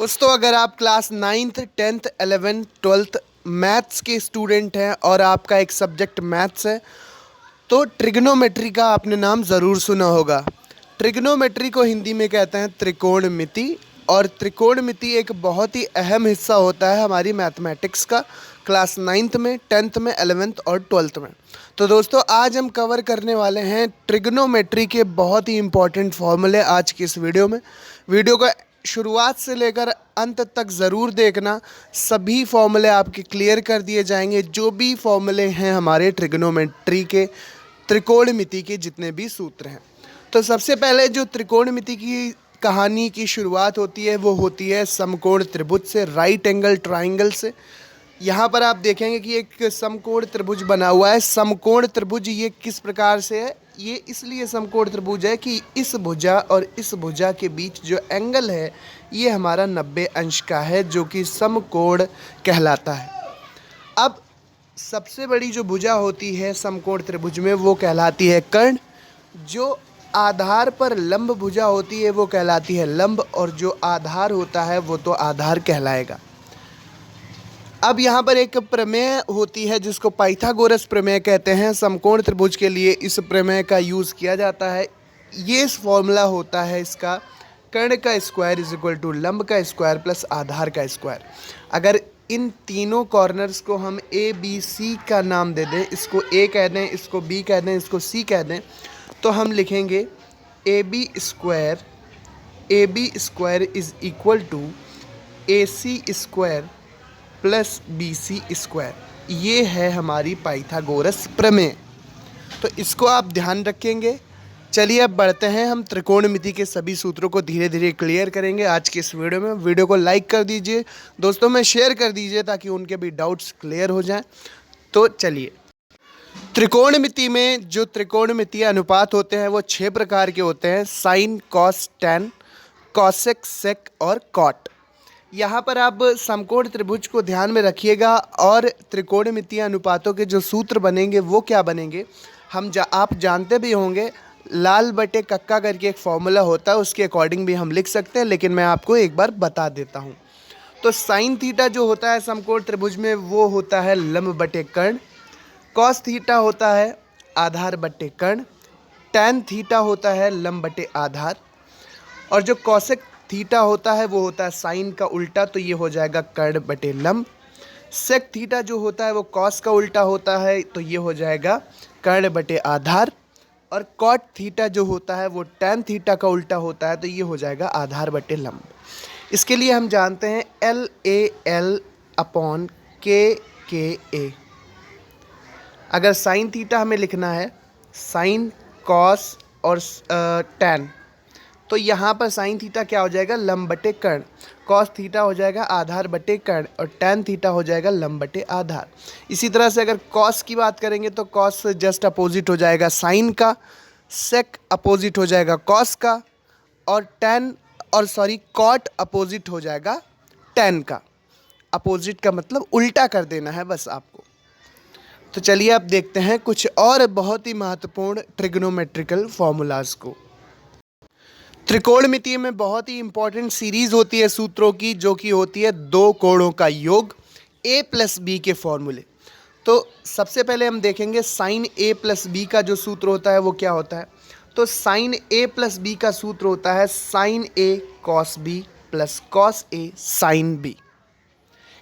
दोस्तों, अगर आप class 9th 10th 11th 12th maths के स्टूडेंट हैं और आपका एक सब्जेक्ट मैथ्स है तो ट्रिग्नोमेट्री का आपने नाम ज़रूर सुना होगा। ट्रिग्नोमेट्री को हिंदी में कहते हैं त्रिकोणमिति, और त्रिकोणमिति एक बहुत ही अहम हिस्सा होता है हमारी मैथमेटिक्स का क्लास 9th में 10th में 11th और 12th में। तो दोस्तों, आज हम कवर करने वाले हैं ट्रिग्नोमेट्री के बहुत ही इंपॉर्टेंट फॉर्मूले आज की इस वीडियो में। वीडियो को शुरुआत से लेकर अंत तक ज़रूर देखना, सभी फॉर्मूले आपके क्लियर कर दिए जाएंगे। जो भी फॉर्मूले हैं हमारे ट्रिग्नोमेट्री के, त्रिकोणमिति के जितने भी सूत्र हैं। तो सबसे पहले जो त्रिकोणमिति की कहानी की शुरुआत होती है वो होती है समकोण त्रिभुज से, राइट एंगल ट्राइंगल से। यहाँ पर आप देखेंगे कि एक समकोण त्रिभुज बना हुआ है। समकोण त्रिभुज ये किस प्रकार से है? ये इसलिए समकोण त्रिभुज है कि इस भुजा और इस भुजा के बीच जो एंगल है ये हमारा 90 अंश का है, जो कि समकोण कहलाता है। अब सबसे बड़ी जो भुजा होती है समकोण त्रिभुज में वो कहलाती है कर्ण। जो आधार पर लंब भुजा होती है वो कहलाती है लंब, और जो आधार होता है वो तो आधार कहलाएगा। अब यहाँ पर एक प्रमेय होती है जिसको पाइथागोरस प्रमेय कहते हैं। समकोण त्रिभुज के लिए इस प्रमेय का यूज़ किया जाता है। ये फॉर्मूला होता है इसका, कर्ण का स्क्वायर इज इक्वल टू लंब का स्क्वायर प्लस आधार का स्क्वायर। अगर इन तीनों कॉर्नर्स को हम ए बी सी का नाम दे दें, इसको ए कह दें, इसको बी कह दें, इसको सी कह दें, तो हम लिखेंगे A B square is equal to A C square plus B C square. ये है हमारी पाइथागोरस प्रमेय। तो इसको आप ध्यान रखेंगे। चलिए अब बढ़ते हैं, हम त्रिकोणमिति के सभी सूत्रों को धीरे धीरे क्लियर करेंगे आज की इस वीडियो में। वीडियो को लाइक कर दीजिए, दोस्तों में शेयर कर दीजिए ताकि उनके भी डाउट्स क्लियर हो जाएं। तो चलिए, त्रिकोणमिति में जो त्रिकोणमितीय अनुपात होते हैं वो 6 प्रकार के होते हैं: साइन, कॉस, टैन, कॉसेक, सेक और कॉट। यहाँ पर आप समकोण त्रिभुज को ध्यान में रखिएगा, और त्रिकोणमितीय अनुपातों के जो सूत्र बनेंगे वो क्या बनेंगे आप जानते भी होंगे। लाल बटे कक्का करके एक फॉर्मूला होता है, उसके अकॉर्डिंग भी हम लिख सकते हैं, लेकिन मैं आपको एक बार बता देता हूँ। तो साइन थीटा जो होता है समकोण त्रिभुज में वो होता है लंब बटे कर्ण। कॉस थीटा होता है आधार बटे कर्ण। टैन थीटा होता है लंब बटे आधार। और जो कॉसेक थीटा होता है वो होता है साइन का उल्टा, तो ये हो जाएगा कर्ण बटे लंब। सेक थीटा जो होता है वो कॉस का उल्टा होता है, तो ये हो जाएगा कर्ण बटे आधार। और कॉट थीटा जो होता है वो टैन थीटा का उल्टा होता है, तो ये हो जाएगा आधार बटे लंब। इसके लिए हम जानते हैं LAL अपॉन KA। अगर साइन थीटा हमें लिखना है, साइन, कॉस और टैन, तो यहाँ पर साइन थीटा क्या हो जाएगा? लंब बटे कर्ण। कॉस थीटा हो जाएगा आधार बटे कर्ण, और टैन थीटा हो जाएगा लंब बटे आधार। इसी तरह से अगर कॉस की बात करेंगे तो कॉस जस्ट अपोजिट हो जाएगा साइन का, सेक अपोजिट हो जाएगा कॉस का, और कॉट अपोजिट हो जाएगा टैन का। अपोजिट का मतलब उल्टा कर देना है बस आपको। तो चलिए अब देखते हैं कुछ और बहुत ही महत्वपूर्ण ट्रिग्नोमेट्रिकल फॉर्मूलाज को। त्रिकोणमिति में बहुत ही इंपॉर्टेंट सीरीज होती है सूत्रों की, जो कि होती है दो कोणों का योग, a प्लस बी के फॉर्मूले। तो सबसे पहले हम देखेंगे साइन a प्लस बी का जो सूत्र होता है वो क्या होता है। तो साइन a प्लस बी का सूत्र होता है sine a cos b plus cos a sine b।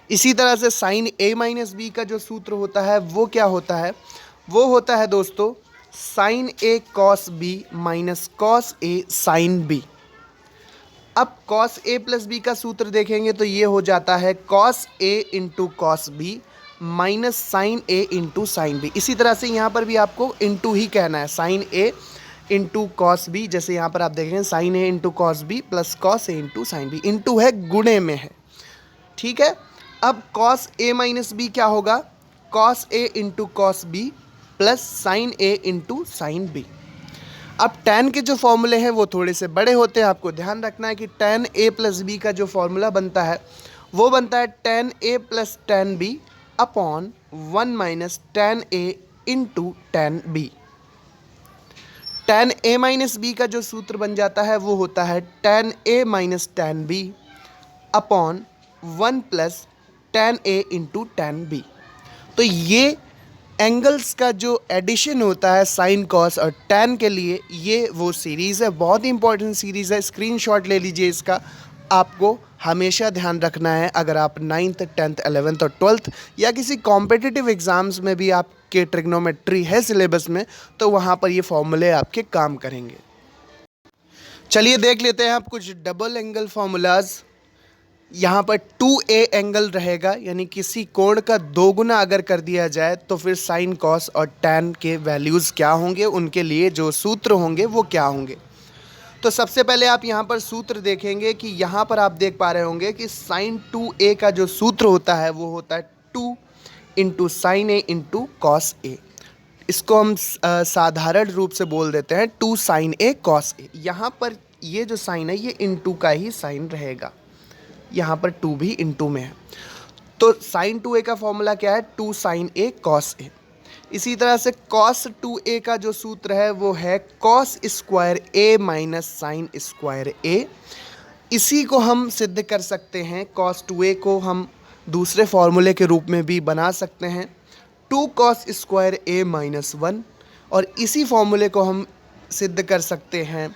इसी तरह से साइन a माइनस बी का जो सूत्र होता है वो क्या होता है? वो होता है दोस्तों sine a cos b minus cos a sine b। अब कॉस a प्लस बी का सूत्र देखेंगे तो ये हो जाता है cos a into cos B minus sine a into sine B. इसी तरह से यहाँ पर भी आपको इंटू ही कहना है, sine a into cos B. जैसे यहाँ पर आप देखेंगे sine a into cos B plus cos a into sine B. Into है, गुणे में है, ठीक है। अब कॉस a माइनस बी क्या होगा? Cos a into cos B plus sine a into sine B. अब टैन के जो फॉर्मूले हैं वो थोड़े से बड़े होते हैं, आपको ध्यान रखना है कि टैन a प्लस बी का जो फॉर्मूला बनता है वो बनता है tan a plus tan B upon 1 minus tan a into tan B. Tan a minus B का जो सूत्र बन जाता है वो होता है tan a minus tan B upon 1 plus tan A into tan B। तो ये एंगल्स का जो एडिशन होता है साइन कॉस और tan के लिए, ये वो सीरीज़ है, बहुत ही इंपॉर्टेंट सीरीज़ है। स्क्रीनशॉट ले लीजिए इसका, आपको हमेशा ध्यान रखना है। अगर आप 9th 10th 11th और 12th या किसी कॉम्पिटिटिव एग्ज़ाम्स में भी आपके ट्रिग्नोमेट्री है सिलेबस में, तो वहाँ पर ये फॉर्मूले आपके काम करेंगे। चलिए देख लेते हैं आप कुछ डबल एंगल फार्मूलाज। यहाँ पर 2a एंगल रहेगा, यानी किसी कोण का 2 गुना अगर कर दिया जाए तो फिर साइन कॉस और tan के वैल्यूज़ क्या होंगे, उनके लिए जो सूत्र होंगे वो क्या होंगे। तो सबसे पहले आप यहाँ पर सूत्र देखेंगे कि यहाँ पर आप देख पा रहे होंगे कि साइन 2a का जो सूत्र होता है वो होता है 2 into sine a into cos a। इसको हम साधारण रूप से बोल देते हैं 2 साइन a कॉस a। यहाँ पर ये जो साइन है ये इंटू का ही साइन रहेगा, यहाँ पर 2 भी इंटू में है। तो साइन 2a का फॉर्मूला क्या है, 2 साइन a कॉस a। इसी तरह से कॉस 2a का जो सूत्र है वो है cos square a minus sine square a। इसी को हम सिद्ध कर सकते हैं, कॉस 2a को हम दूसरे फॉर्मूले के रूप में भी बना सकते हैं, 2 कॉस स्क्वायर a माइनस 1। और इसी फॉर्मूले को हम सिद्ध कर सकते हैं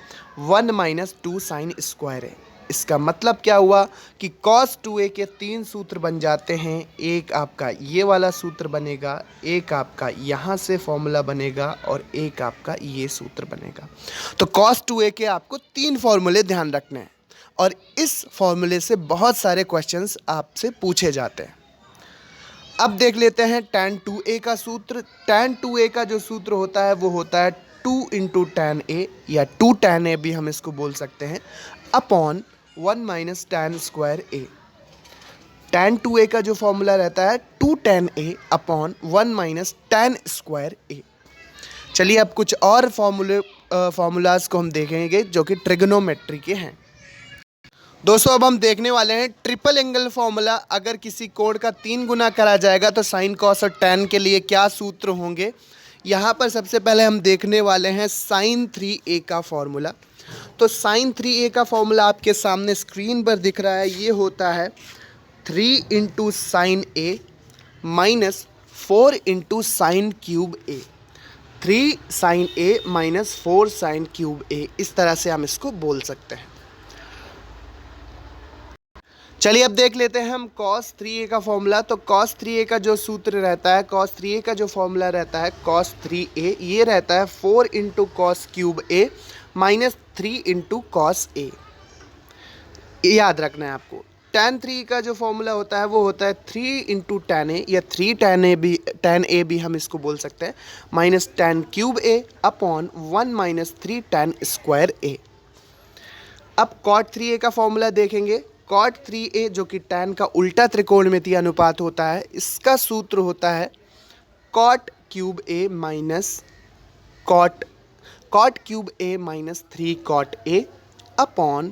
1 माइनस 2 साइन स्क्वायर a। इसका मतलब क्या हुआ कि cos 2a के 3 सूत्र बन जाते हैं। एक आपका ये वाला सूत्र बनेगा, एक आपका यहाँ से फॉर्मूला बनेगा और एक आपका ये सूत्र बनेगा। तो cos 2a के आपको 3 फॉर्मूले ध्यान रखने हैं और इस फॉर्मूले से बहुत सारे क्वेश्चंस आपसे पूछे जाते हैं। अब देख लेते हैं tan 2a का सूत्र। tan 2a का जो सूत्र होता है वो होता है 2 इंटू tan a, या 2 tan a भी हम इसको बोल सकते हैं, अपॉन 1 माइनस टैन स्क्वायर ए। tan 2a का जो फॉर्मूला रहता है 2 tan a upon 1 minus tan square A. चलिए अब कुछ और फॉर्मूलाज को हम देखेंगे जो कि ट्रिग्नोमेट्री के हैं। दोस्तों अब हम देखने वाले हैं ट्रिपल एंगल फॉर्मूला। अगर किसी कोण का 3 गुना करा जाएगा तो साइन कॉस और tan के लिए क्या सूत्र होंगे। यहाँ पर सबसे पहले हम देखने वाले हैं साइन 3a का फॉर्मूला। तो साइन 3a का फॉर्मूला आपके सामने स्क्रीन पर दिख रहा है, ये होता है 3 into sine a minus 4 into sine cube a। 3 sine a minus 4 sine cube a, इस तरह से हम इसको बोल सकते हैं। चलिए अब देख लेते हैं हम cos 3a का फॉर्मूला। तो cos 3a का जो सूत्र रहता है, cos 3a का जो फॉर्मूला रहता है cos 3a, ये रहता है 4 into cos cube a minus 3 into cos a। याद रखना है आपको। tan 3 का जो फॉर्मूला होता है वो होता है 3 इंटू tan a, या 3 tan a भी हम इसको बोल सकते हैं, minus tan cube a upon 1 minus 3 tan square a। अब cot 3a का फॉर्मूला देखेंगे। cot 3a जो कि tan का उल्टा त्रिकोणमितीय अनुपात होता है, इसका सूत्र होता है cot cube a minus cot cube a minus 3 cot a upon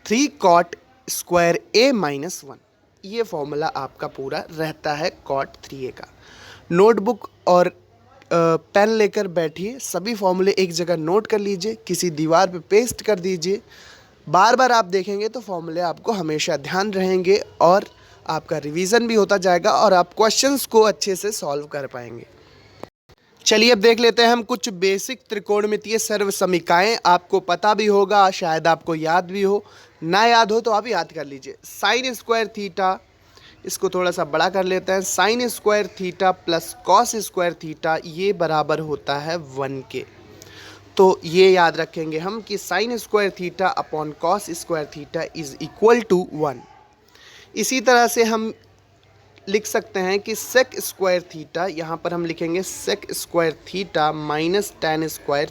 3 cot square a minus 1। ये फॉर्मूला आपका पूरा रहता है cot 3a का। नोटबुक और पेन लेकर बैठिए, सभी फॉर्मूले एक जगह नोट कर लीजिए, किसी दीवार पे पेस्ट कर दीजिए। बार बार आप देखेंगे तो फॉर्मूले आपको हमेशा ध्यान रहेंगे और आपका रिवीजन भी होता जाएगा और आप क्वेश्चंस को अच्छे से सॉल्व कर पाएंगे। चलिए अब देख लेते हैं हम कुछ बेसिक त्रिकोणमितीय सर्व समीकरणें। आपको पता भी होगा, शायद आपको याद भी हो, ना याद हो तो आप याद कर लीजिए। साइन स्क्वायर थीटा, इसको थोड़ा सा बड़ा कर लेते हैं, sign square theta plus cos square theta ये बराबर होता है 1 के। तो ये याद रखेंगे हम कि sine square theta upon cos square theta is equal to 1। इसी तरह से हम लिख सकते हैं कि सेक स्क्वायर थीटा, यहाँ पर हम लिखेंगे sec square theta minus tan square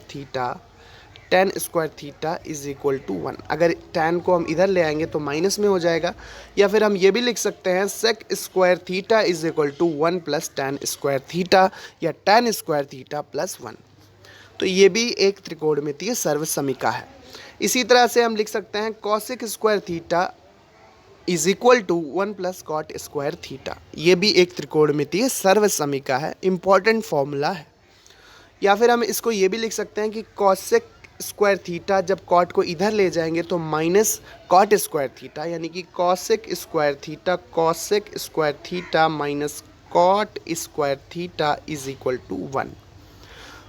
theta is equal to 1। अगर tan को हम इधर ले आएंगे तो माइनस में हो जाएगा, या फिर हम ये भी लिख सकते हैं sec square theta is equal to 1 plus tan square theta, या टेन स्क्वायर थीटा प्लस 1। तो ये भी एक त्रिकोणमितीय सर्व समीकरण है। इसी तरह से हम लिख सकते हैं cosec square theta is equal to 1 plus cot square theta. ये भी एक त्रिकोणमितीय सर्व समीकरण है, इम्पॉर्टेंट फॉर्मूला है। या फिर हम इसको ये भी लिख सकते हैं कि कॉसेक स्क्वायर थीटा, जब कॉट को इधर ले जाएंगे तो माइनस कॉट स्क्वायर थीटा, यानी कि cosec square theta minus cot square theta is equal to 1।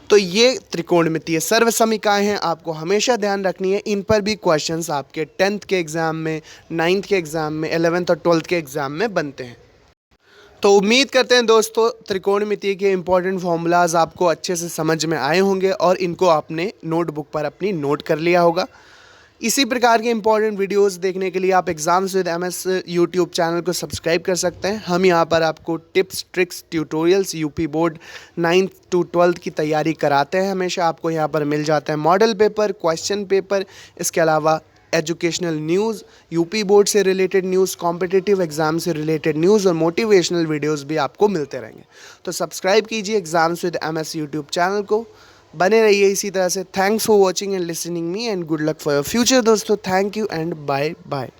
तो ये त्रिकोणमितीय सर्वसमीकाएं हैं, आपको हमेशा ध्यान रखनी है। इन पर भी क्वेश्चंस आपके 10th के एग्ज़ाम में, 9th के एग्ज़ाम में, 11th और 12th के एग्ज़ाम में बनते हैं। तो उम्मीद करते हैं दोस्तों त्रिकोणमिति के इंपॉर्टेंट फॉर्मूलाज आपको अच्छे से समझ में आए होंगे और इनको आपने नोटबुक पर अपनी नोट कर लिया होगा। इसी प्रकार के इंपॉर्टेंट वीडियोस देखने के लिए आप exams with MS YouTube channel को सब्सक्राइब कर सकते हैं। हम यहाँ पर आपको tips, tricks, tutorials UP board 9th to 12th की तैयारी कराते हैं। हमेशा आपको यहाँ पर मिल जाता है मॉडल पेपर, क्वेश्चन पेपर, इसके अलावा एजुकेशनल न्यूज़, यूपी बोर्ड से रिलेटेड न्यूज़, कॉम्पिटिटिव एग्ज़ाम से रिलेटेड न्यूज़ और मोटिवेशनल वीडियोस भी आपको मिलते रहेंगे। तो सब्सक्राइब कीजिए exams with MS YouTube channel को, बने रहिए इसी तरह से। Thanks for watching and listening me and good luck for your future दोस्तों। Thank you and bye bye.